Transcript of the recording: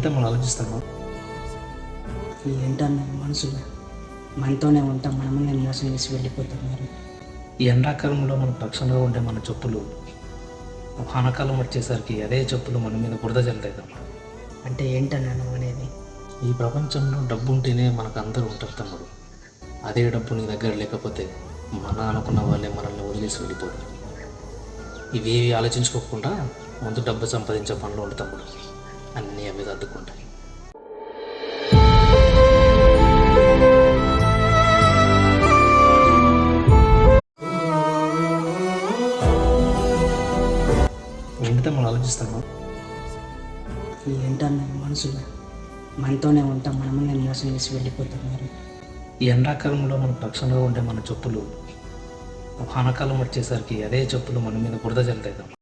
ఏంటో మనం ఆలోచిస్తాము. ఏంటన్నా మనుషులు మనతోనే ఉంటాం, మనమే మోసం చేసి వెళ్ళిపోతున్నారు. ఈ ఎండాకాలంలో మనకు రక్షణగా ఉండే మన చెప్పులు వానాకాలం వచ్చేసరికి అదే చెప్పులు మన మీద బురద జల్లుతాయి తమ్ముడు. అంటే ఏంటన్నా నువ్వు అనేది? ఈ ప్రపంచంలో డబ్బు ఉంటేనే మనకు అందరూ ఉంటారు తమ్ముడు. అదే డబ్బు నీ దగ్గర లేకపోతే మన అనుకున్న వాళ్ళే మనల్ని వదిలేసి వెళ్ళిపోతారు. ఇవేవి ఆలోచించుకోకుండా ముందు డబ్బు సంపాదించే పనులు ఉండు తమ్ముడు, అన్నీ అవి సర్దుకుంటాయి. ఏంటితో మనం ఆలోచిస్తాము. ఏంటన్నా మనుషులు మనతోనే ఉంటాం, మనమే మోసం చేసి వెళ్ళిపోతున్నారు. ఈ ఎండాకాలంలో మనకు రక్షణగా ఉండే మన చెప్పులు వానాకాలం వచ్చేసరికి అదే చెప్పులు మన మీద బురద జల్లుతాయి తమ్ముడు.